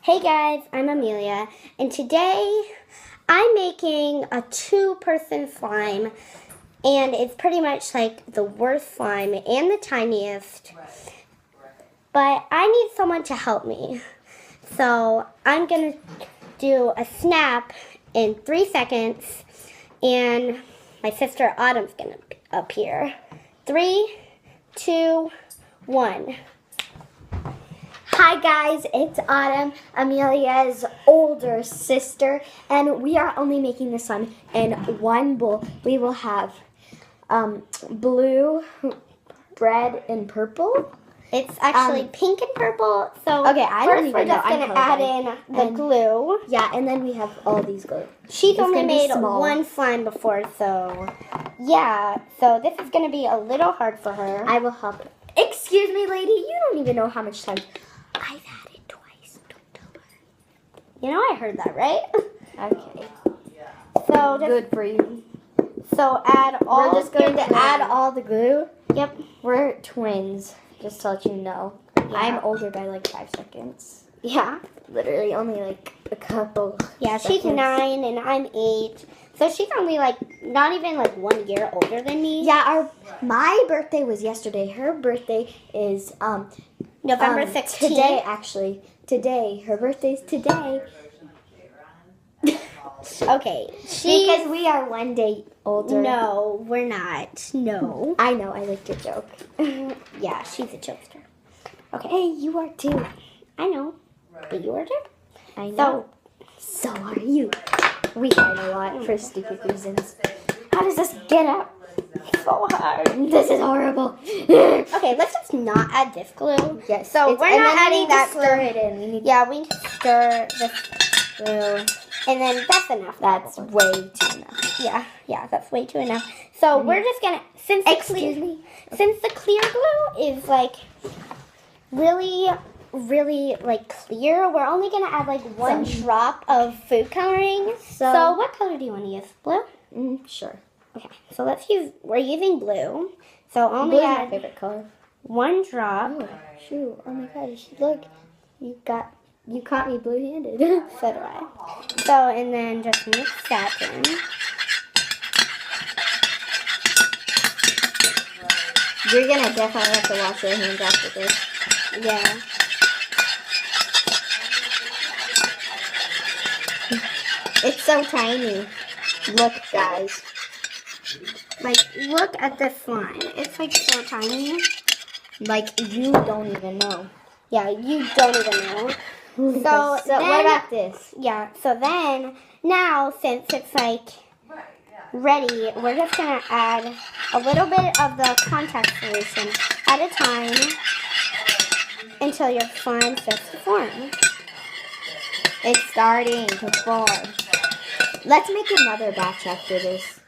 Hey guys, I'm Amelia, and today I'm making a two-person slime, and it's pretty much like the worst slime and the tiniest, but I need someone to help me. So I'm going to do a snap in 3 seconds, and my sister Autumn's going to appear. 3, 2, 1. Hi guys, it's Autumn, Amelia's older sister, and we are only making this slime in one bowl. We will have blue, red, and purple. It's actually pink and purple, so okay, I don't even we're just going to add in the glue. Yeah, and then we have all these glue. She's only made one slime before, so yeah. So this is going to be a little hard for her. I will help. Excuse me, lady, you don't even know how much time. I've had it twice. Don't tell her. You know I heard that, right? Okay. So just, good for you. So add all. We're just going to add all the glue. Yep. We're twins, just to let you know. Yeah. I'm older by like 5 seconds. Yeah. Literally only like a couple. Yeah, seconds. she's 9 and I'm 8. So she's only like not even like 1 year older than me. Yeah, my birthday was yesterday. Her birthday is November 16th. Today, actually. Today. Her birthday's today. Okay. Because we are 1 day older. No, we're not. No. I know. I liked your joke. Yeah, she's a jokester. Okay. Hey, you are too. I know. But you are too? I know. So are you. We fight a lot for stupid reasons. How does this get up? So hard. This is horrible. Okay, let's just not add this glue. Yes. So we're not adding that glue. Stir it in. Yeah, we need to stir this glue. And then that's enough. That's way too enough. Yeah, that's way too enough. So we're just gonna since the clear glue is like really like clear, we're only gonna add like one drop of food coloring. So what color do you want to use? Blue? Sure. Okay, so we're using blue. So only Blue is add my favorite color. 1 drop. Oh, shoot. Oh my gosh. Look. You caught me blue-handed. So do I. So, and then just mix that in. You're gonna definitely have to wash your hands after this. Yeah. It's so tiny. Look, guys. Like, look at this slime. It's like so tiny. Like, you don't even know. Yeah, you don't even know. So then, what about this? Yeah, so then, now, since it's like ready, we're just going to add a little bit of the contact solution at a time until your slime starts to form. It's starting to form. Let's make another batch after this.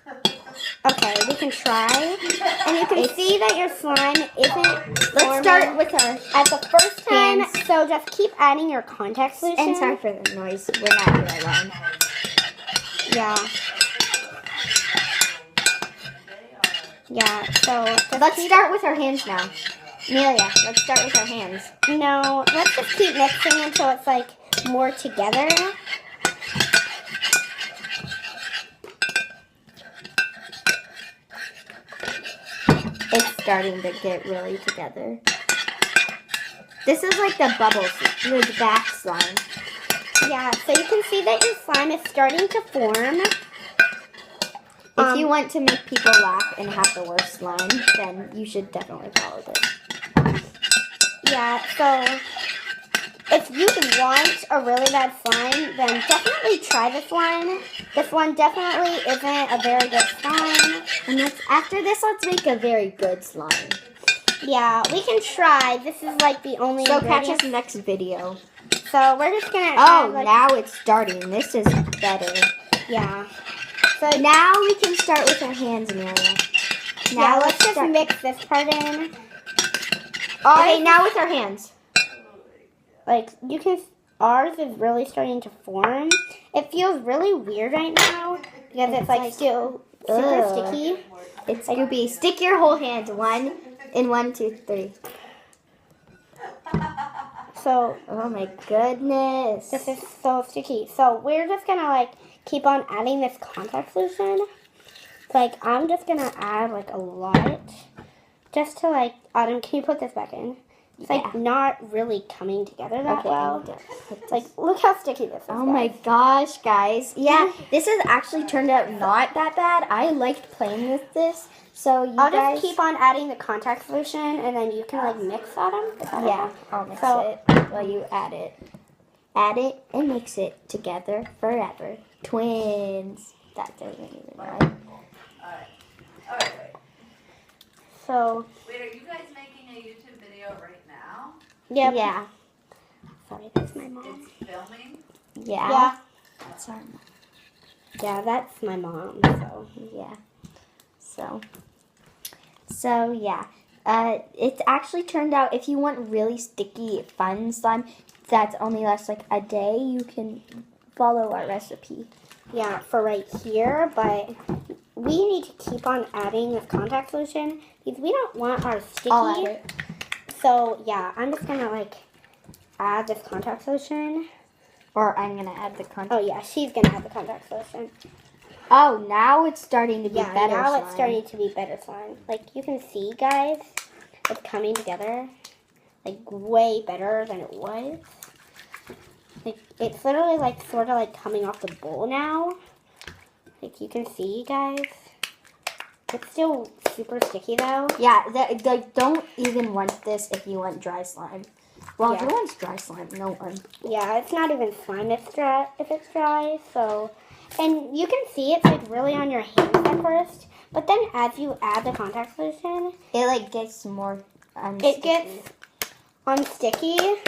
Okay, we can try. And you can see that your slime isn't Let's start with our at the first time, hands. so just keep adding your contact solution. And sorry for the noise. We're not here alone. Yeah. Yeah, so let's start with our hands now. Amelia, let's start with our hands. No, let's just keep mixing until it's like more together. It's starting to get really together. This is like the bubbles, the back slime. Yeah, so you can see that your slime is starting to form. If you want to make people laugh and have the worst slime, then you should definitely follow this. Yeah, so if you want a really bad slime, then definitely try this one. This one definitely isn't a very good slime. And after this, let's make a very good slime. Yeah, we can try. This is like the only So ingredient. catch us next video. So we're just going to now it's starting. This is better. Yeah. So now we can start with our hands, Amelia. Now let's just mix this part in. Okay, now with our hands. Like, you can, ours is really starting to form. It feels really weird right now because it's like still super sticky. It's Scooby. Stick your whole hands. 1, 2, 3. So Oh my goodness. this is so sticky. So we're just gonna like keep on adding this contact solution. Like I'm just gonna add like a lot, just to like Autumn. Can you put this back in? It's like not really coming together that well. Like look how sticky this is. Oh my gosh, guys. Yeah, this has actually turned out not that bad. I liked playing with this. So you I'll guys, just keep on adding the contact solution, and then you can like mix Autumn. yeah, I'll mix So- it while you add it. Add it and mix it together forever. Twins. That doesn't even rhyme. Alright, So wait, are you guys making a YouTube video right now? yep. Yeah. Sorry, that's my mom. It's filming? Yeah. Yeah, That's our mom. yeah, that's my mom. So Yeah. So yeah. It's actually turned out if you want really sticky, fun slime that's only lasts like a day, you can follow our recipe. yeah, for right here, but we need to keep on adding this contact solution because we don't want our sticky. I'll add it. So yeah, I'm just gonna like add this contact solution. Or I'm gonna add the contact. Oh yeah, she's gonna add the contact solution. Oh, now it's starting to be Yeah, better. now slime. it's starting to be better slime. Like you can see, guys, it's coming together like way better than it was. Like it's literally like sort of like coming off the bowl now. Like you can see, guys. It's still super sticky though. Yeah, like don't even want this if you want dry slime. Well, Yeah. who wants dry slime? No one. Yeah, it's not even slime if it's dry. So, and you can see it's like really on your hands at first, but then as you add the contact solution, It like gets more. it gets unsticky,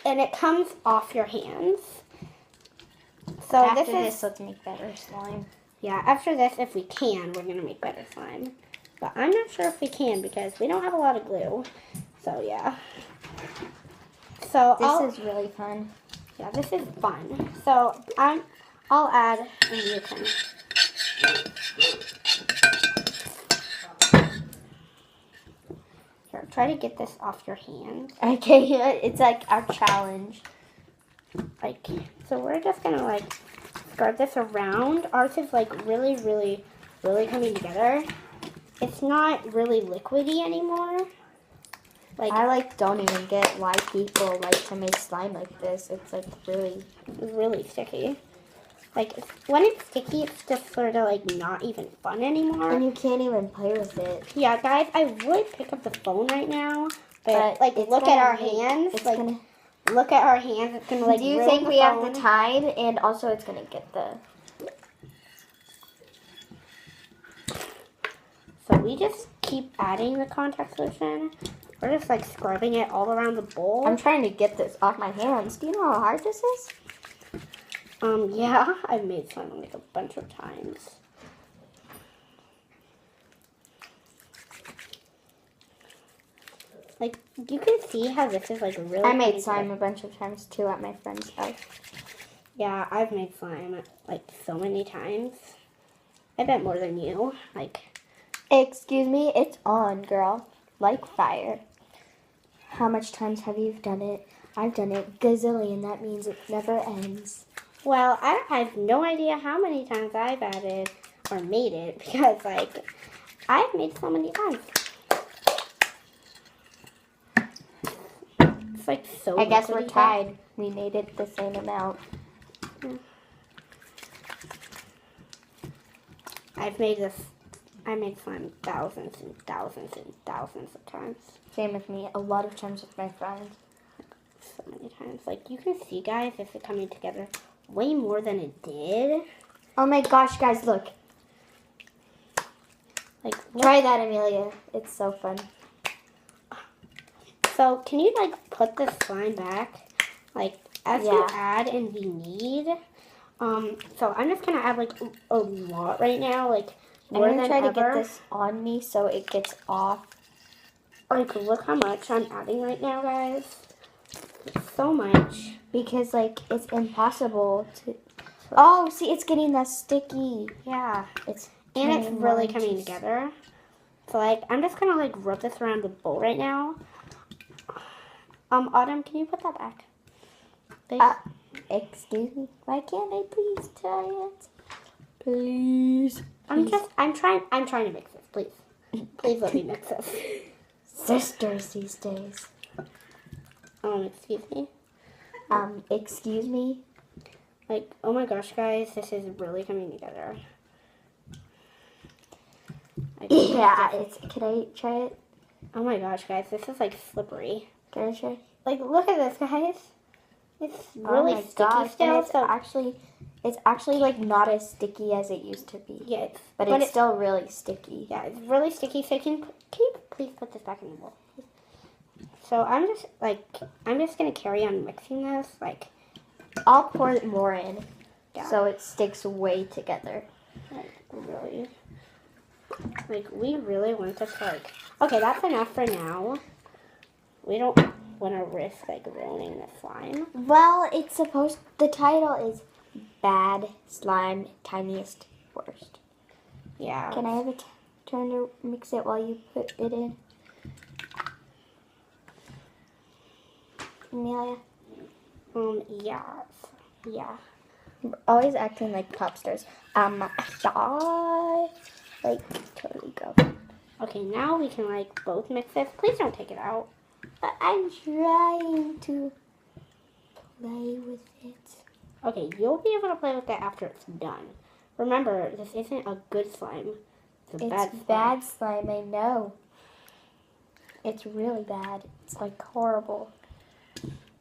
and it comes off your hands. So After this is let's make better slime. yeah. After this, if we can, we're gonna make better slime, but I'm not sure if we can because we don't have a lot of glue. So yeah. So This is really fun. yeah, this is fun. So I'll add and you can. Here, try to get this off your hand. Okay, it's like our challenge. Like, so we're just gonna like spread this around. Ours is like really, really, really coming together. It's not really liquidy anymore. Like, I don't even get why people like to make slime like this. It's like really sticky. Like, when it's sticky, it's just sort of like not even fun anymore. and you can't even play with it. Yeah, guys, I would pick up the phone right now, but like, it's look gonna at our make- hands. It's Like, gonna, look at our hands. It's gonna like. do you ruin think the we have phone. the time? And also, it's gonna get the. So we just keep adding the contact solution. We're just like scrubbing it all around the bowl. I'm trying to get this off my hands. Do you know how hard this is? Yeah, I've made slime like a bunch of times. Like, you can see how this is like really. I made coming slime together. a bunch of times too at my friend's house. Yeah, I've made slime like so many times. I bet more than you. Like, Excuse me, it's on, girl. Like fire. How much times have you done it? I've done it gazillion. That means it never ends. well, I have no idea how many times I've added or made it because like I've made so many times. It's like so. I guess we're liquidy. tied. We made it the same amount. I made slime thousands and thousands and thousands of times. Same with me. A lot of times with my friends. So many times. Like, you can see, guys, this is coming together way more than it did. Oh my gosh, guys, look. Like, look. Try that, Amelia. It's so fun. So, can you, like, put the slime back? Like, as you Yeah. add and we need. So I'm just going to add, like, a lot right now. Like, I'm more going to than try ever. to get this on me so it gets off. Like, look how much I'm adding right now, guys. It's so much. Because, like, it's impossible to... Oh, see, it's getting that sticky. Yeah. It's And it's turning really more coming into- together. So, like, I'm just going to, like, rub this around the bowl right now. Autumn, can you put that back? Please? Excuse me. Why can't I please try it? Please. I'm trying to mix this, please. Please let me mix this. Sisters these days. Excuse me. Excuse me. Like, oh my gosh, guys, this is really coming together. Yeah, can I try it? Oh my gosh, guys, this is like slippery. Can I try? Like, look at this, guys. It's Oh really my sticky gosh, still. and it's actually like not as sticky as it used to be. Yeah, but it's still really sticky. Yeah, it's really sticky. So can you please put this back in the bowl? So I'm just gonna carry on mixing this. Like, I'll pour more in, yeah. so it sticks way together. Like, really. Like, we really want this, like... Okay, that's enough for now. We don't want to risk, like, ruining the slime. Well, the title is Bad Slime, Tiniest, Worst. Yeah. Can I have a turn to mix it while you put it in? Amelia? Yeah. Yeah. We're always acting like pop stars. Like, totally go. Okay, now we can, like, both mix this. Please don't take it out. But I'm trying to play with it. Okay, you'll be able to play with that after it's done. Remember, this isn't a good slime. It's a bad slime. Bad slime, I know. It's really bad. It's, like, horrible.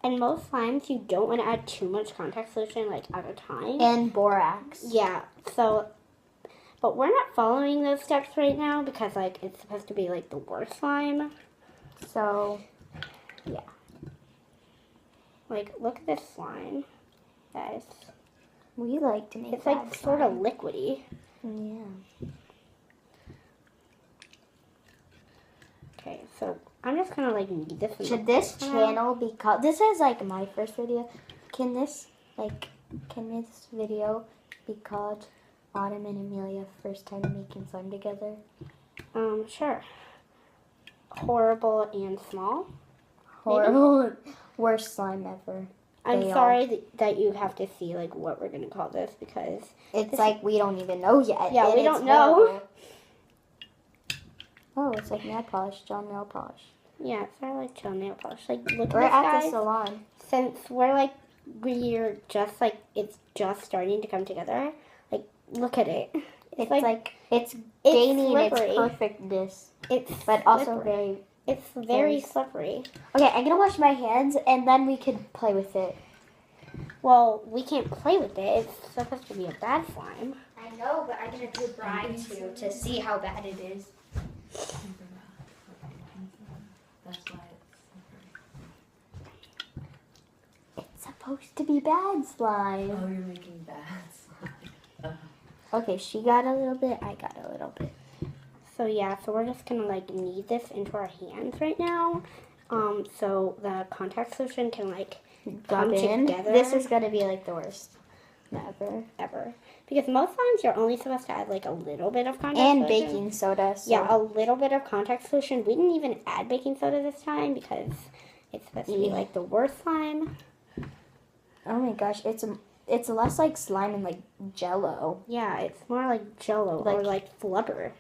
And most slimes, you don't want to add too much contact solution, like, at a time. And borax. Yeah, so... But we're not following those steps right now because, like, it's supposed to be, like, the worst slime. So, yeah. Like, look at this slime, guys. we like to make It's, like, sort of liquidy. Yeah. Okay, so I'm just gonna, like, knead this. Should this channel be called... This is, like, my first video. Can this video be called Autumn and Amelia First Time Making Slime Together? Sure. Horrible and small. Horrible. Worst slime ever. I'm sorry that you have to see, like, what we're gonna call this because... It's like we don't even know yet. Yeah, and we it's don't know. horrible. Oh, it's like nail polish, gel nail polish. Yeah, it's sort of like gel nail polish. Like, look We're at this, at guys. the salon. Since we're just, like, it's just starting to come together. Like, look at it. It's like it's gaining its perfectness. But also very... It's very slippery. Okay, I'm going to wash my hands, and then we could play with it. Well, we can't play with it. It's supposed to be a bad slime. I know, but I'm going to do brine to see how bad it is. That's why It's supposed to be bad slime. Oh, you're making bad slime. Okay, she got a little bit, I got a little bit. So yeah, so we're just gonna like knead this into our hands right now. So the contact solution can like come together. This is gonna be like the worst ever. Because most times you're only supposed to add like a little bit of contact and solution. baking soda. So. Yeah, a little bit of contact solution. We didn't even add baking soda this time because it's supposed to be like the worst slime. Oh my gosh, it's less like slime and like Jello. Yeah, it's more like Jello or like flubber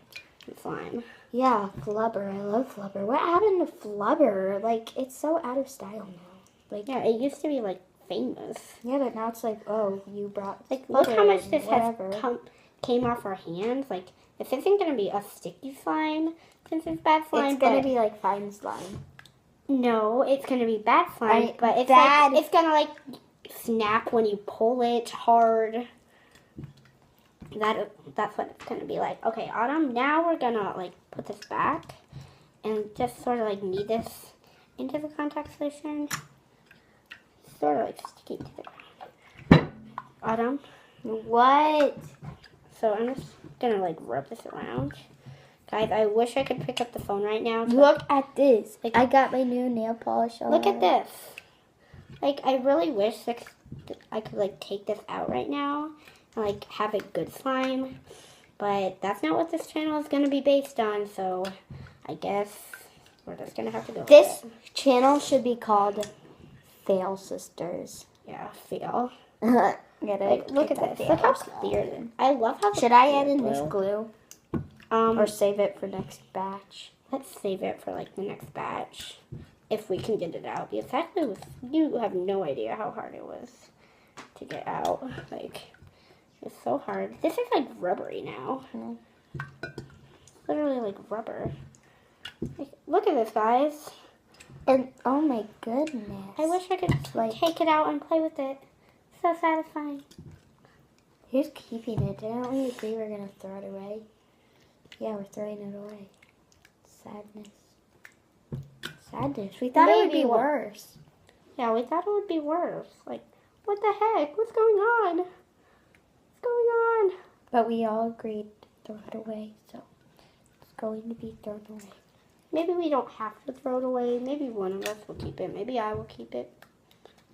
slime. Yeah, flubber. I love flubber. What happened to flubber? Like, it's so out of style now. Like, yeah, it used to be like famous. Yeah, but now it's like, oh, you brought like look how much this whatever. has came off our hands. Like, this isn't gonna be a sticky slime since it's bad slime. It's gonna be like fine slime. No, it's gonna be bad slime, but it's bad. like it's gonna like snap when you pull it hard. That's what it's gonna be like. Okay, Autumn, now we're gonna like put this back and just sort of like knead this into the contact solution. Sort of like sticking to the ground. Autumn. What? So I'm just gonna like rub this around. Guys, I wish I could pick up the phone right now. Look at this. Like, I got my new nail polish on. Look at this. Like, I really wish I could like take this out right now and like have a good slime. But that's not what this channel is gonna be based on, so I guess We're just gonna have to go with This it. channel should be called Fail Sisters. Yeah, fail. Get it? Like, look at Get this. that Look how fail. clear. I love how. Should I add clear in this blue. glue or Or save it for next batch? let's save it for like the next batch, if we can get it out. Because actually, you have no idea how hard it was to get out. Like, it's so hard. This is like rubbery now. Mhm. Literally like rubber. Like, look at this, guys. And oh my goodness! I wish I could Like- take it out and play with it. So satisfying. Who's keeping it? Didn't we agree we're gonna throw it away? Yeah, we're throwing it away. Sadness. Sadness. We thought it would Maybe be we'll- worse. Yeah, we thought it would be worse. Like, what the heck? What's going on? What's going on? But we all agreed to throw it away, so it's going to be thrown away. Maybe we don't have to throw it away. Maybe one of us will keep it. Maybe I will keep it.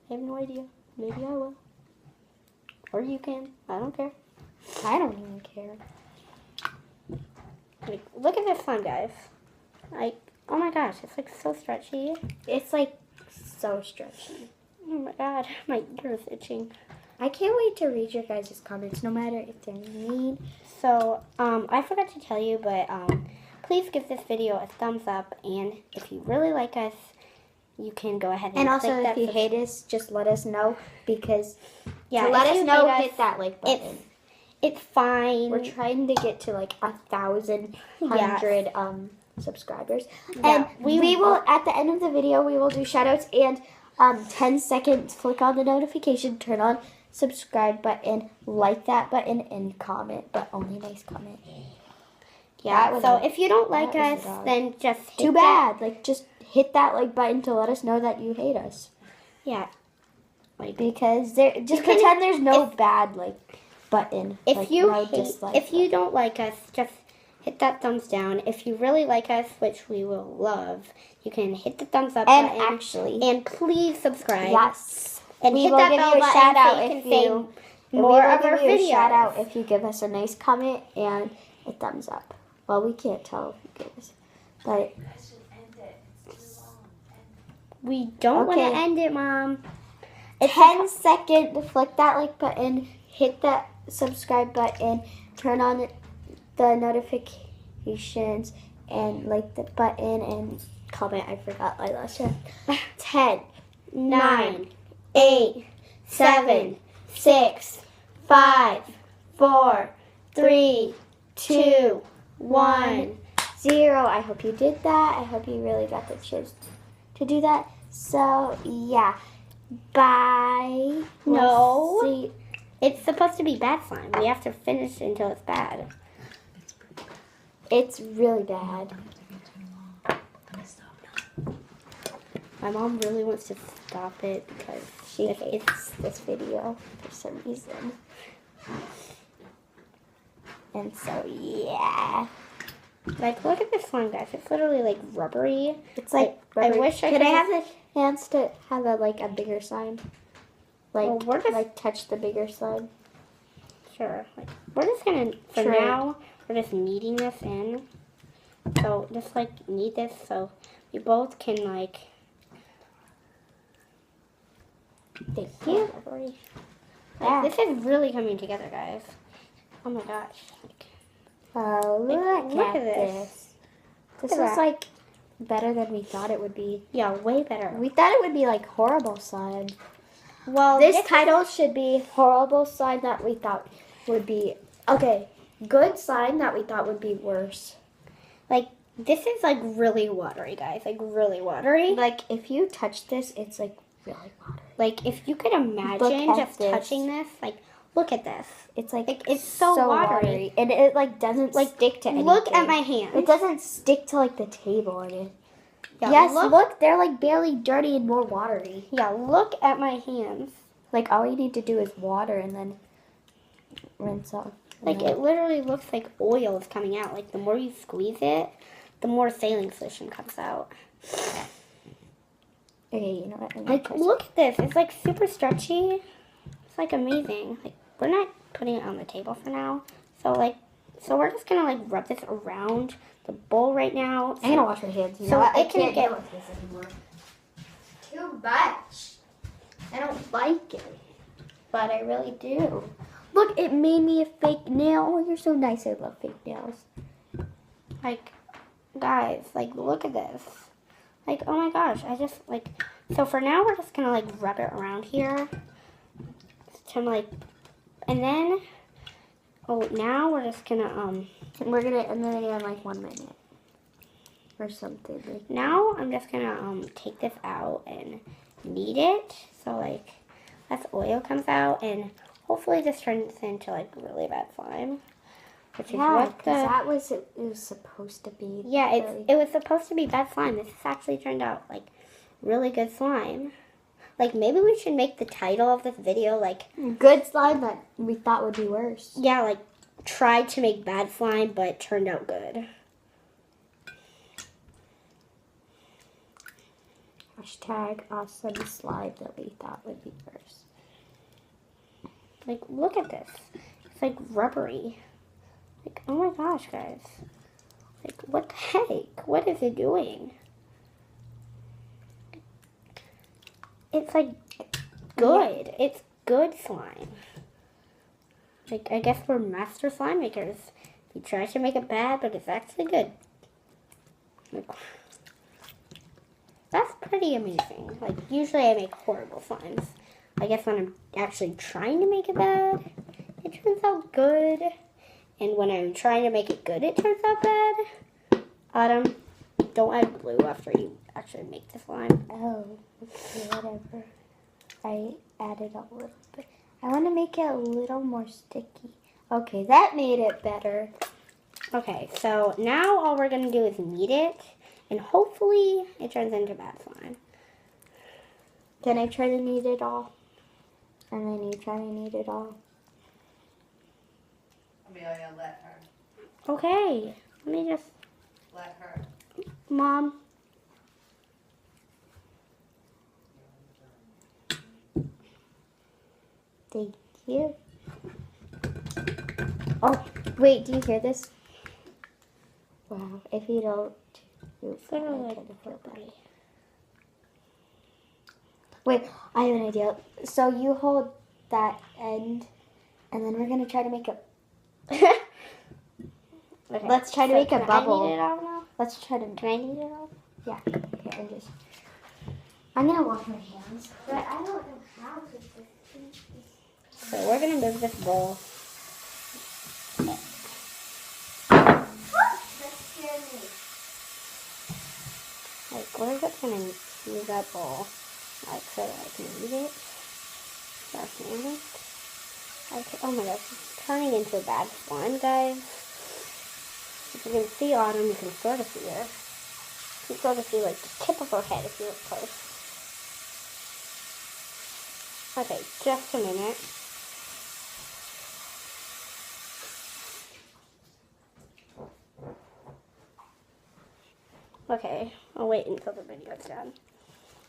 I have no idea. Maybe I will. Or you can. I don't care. I don't even care. Like, look at this slime, guys. Like, oh my gosh, it's like so stretchy. It's like so stretchy. Oh my god, my ear is itching. I can't wait to read your guys' comments, no matter if they're mean. So, I forgot to tell you, but please give this video a thumbs up, and if you really like us, you can go ahead and And also, click if that you subs- hate us, just let us know, because yeah, to let if us you know, hate us, hit that like button. It's fine. We're trying to get to like 1,100 subscribers. Yeah, And we will, at the end of the video, we will do shout outs and 10 seconds, click on the notification, turn on subscribe button, like that button, and comment, but only nice comment. Yeah, That was so a- if you don't like that was us, a dog. then just hit Too that- bad. Like, just hit that like button to let us know that you hate us. Yeah. Like, Because there, just You can- pretend there's no bad like button. if like, you no hate, dislike if you button. don't like us, just hit that thumbs down. If you really like us, which we will love, you can hit the thumbs up And button. actually, And please subscribe. yes, And we hit will that give bell you a button shout so out you if can say you more of our give you a videos. shout out if you give us a nice comment and a thumbs up. Well, we can't tell if you give us, but I should end it. It's too long. We don't want Okay. to end it, Mom. 10-second, flick that like button, hit that subscribe button, turn on the notifications, and like the button and comment. I forgot my last one. 10, 9, 8, 7, 6, 5, 4, 3, 2, 1. 0. I hope you did that. I hope you really got the chance to do that. So, yeah. Bye. No. We'll see. It's supposed to be bad slime. We have to finish until it's bad. It's really bad. My mom really wants to stop it because She hates this video for some reason. And so, yeah. like, look at this slime, guys. It's literally like rubbery. It's like, I rubber. wish I could could I have the chance to have a bigger sign? Like, Well, we're just- like touch the bigger sign. Sure. Like, we're just gonna, for True. now, we're just kneading this in. So just like knead this so we both can like. Thank you. you. Like, this is really coming together, guys. Oh my gosh. Like, Oh, Like, look at this. This Look at is that. like better than we thought it would be. yeah, way better. We thought it would be like horrible slime. Well, This title should be horrible slime that we thought would be okay. Good slime that we thought would be worse. this is like really watery, guys. Like really watery. Like if you touch this, it's like really watery. Like if you could imagine Look at just this. touching this, like look at this. It's like It's so watery. and it like doesn't Like, stick to anything. Look at my hands. It doesn't stick to like the table or anything. Yeah, yes, look, look, they're like barely dirty and more watery. Yeah, look at my hands. Like all you need to do is water and then rinse off. Like it literally looks like oil is coming out. Like the more you squeeze it, the more saline solution comes out. Okay, you know what? I'm gonna Like try look at this. It's like super stretchy. It's like amazing. Like we're not putting it on the table for now. So we're just gonna like rub this around the bowl right now. I'm gonna wash my hands. So I it can can't get- deal with this anymore. Too much. I don't like it, but I really do. Look, it made me a fake nail. Oh, you're so nice. I love fake nails. Like, guys, like, look at this. Like, oh my gosh, I just, like, so for now, we're just gonna, like, rub it around here. To, like, and then, oh, now we're just gonna, We're gonna end it in like 1 minute or something. Like now I'm just gonna, take this out and knead it. So, like, less oil comes out, and hopefully this turns into, like, really bad slime. Which is yeah, what because the... that was it was supposed to be. Yeah, really- it was supposed to be bad slime. This has actually turned out like really good slime. Like maybe we should make the title of this video like good slime that we thought would be worse. yeah, like tried to make bad slime but turned out good. Hashtag awesome slime that we thought would be worse. Like look at this. It's like rubbery. Like oh my gosh, guys. Like what the heck? What is it doing? It's like good. It's good slime. Like I guess we're master slime makers. We try to make it bad, but it's actually good. Like, that's pretty amazing. Like usually I make horrible slimes. I guess when I'm actually trying to make it bad, it turns out good. And when I'm trying to make it good, it turns out bad. Autumn, don't add glue after you actually make the slime. Oh, okay, whatever. I added a little bit. I want to make it a little more sticky. Okay, that made it better. Okay, so now all we're going to do is knead it. And hopefully it turns into bad slime. Can I try to knead it all? And then you try to knead it all. Amelia, let her. Okay, let me just... Let her. Mom. Thank you. Oh, wait, do you hear this? Wow, if you don't, you Sort of I like kinda feel bad. rubbery. Wait, I have an idea. So you hold that end, and then we're gonna try to make a. Okay, Let's try to so make a can bubble. I knead it all now? Let's try to. Can I knead it all? Yeah. Here, I'm gonna wash my hands, but I don't know how to. So we're going to move this bowl. That scared me. Like, we're just going to move that bowl. Like, so that I can eat it. Start handling it. Okay, oh my gosh, it's turning into a bad slime, guys. If you can see Autumn, you can sort of see her. You can sort of see, like, the tip of her head if you look close. Okay, just a minute. Okay, I'll wait until the video's done.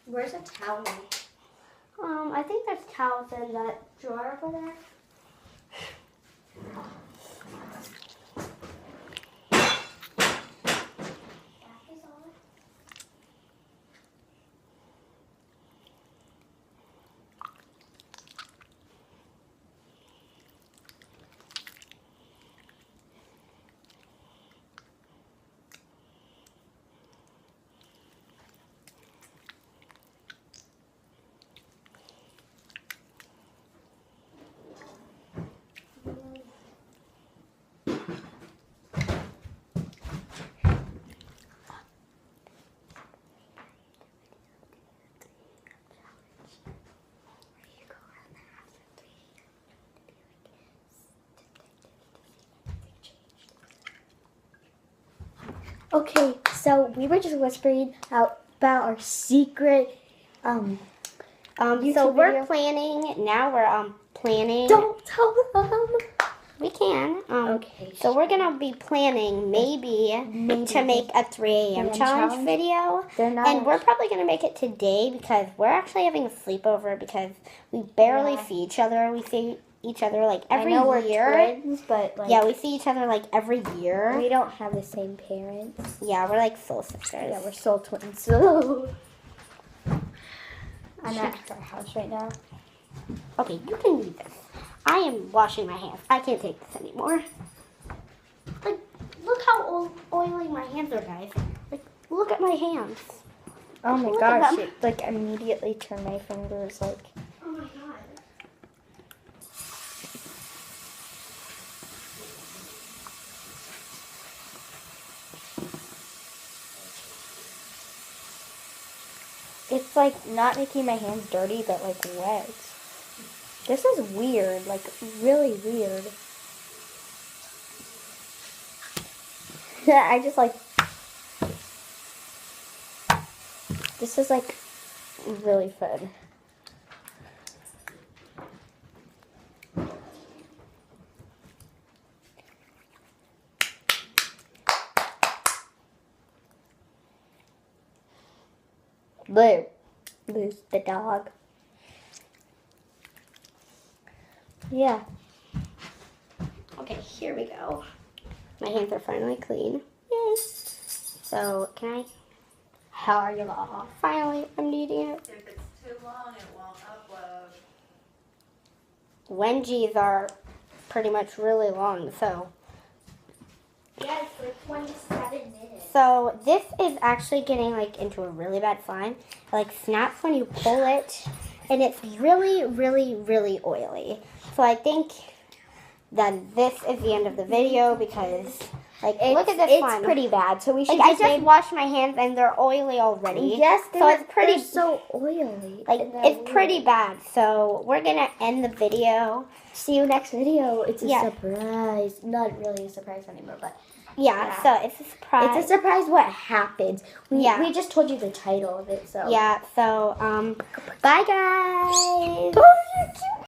Where's a towel? I think there's towels in that drawer over there. Okay, so we were just whispering out about our secret. So YouTube we're video. planning now. We're planning. Don't tell them. We can. Okay. So we're gonna be planning maybe to make a 3 a.m. 3 a.m. challenge challenge? video. They're not. And we're probably going to make it today because we're actually having a sleepover because we barely Yeah. see each other. We see each other like I every know we're year. twins, but like Yeah, we see each other like every year. we don't have the same parents. Yeah, we're like soul sisters. Yeah, we're soul twins. So I'm at our house right now. Okay, you can read this. I am washing my hands. I can't take this anymore. Like, look how oily my hands are, guys. Like, look at my hands. Oh my Look at gosh! them. It like immediately turned my fingers like. Oh my god. It's like not making my hands dirty, but like wet. This is weird, like really weird. I just like. This is like really fun. Blue. Blue's the dog. Yeah. Okay, here we go. My hands are finally clean. Yay. So, can I? How are you all? Finally, I'm needing it. If it's too long, it won't upload. Wengies are pretty much really long, so. Yeah, it's like 27 minutes. So this is actually getting like into a really bad slime. It like snaps when you pull it, and it's really, really, really oily. So I think that this is the end of the video because like look at this slime. It's pretty bad, so we should Like I just just maybe- washed my hands and they're oily already. Yes, so it's pretty they're so oily. like and they're it's pretty weird. bad. So we're gonna end the video. See you next video. It's a Yeah. surprise. Not really a surprise anymore, but Yeah, so it's a surprise. it's a surprise what happens. Yeah. We just told you the title of it, so Yeah, so bye guys. Oh, you're cute.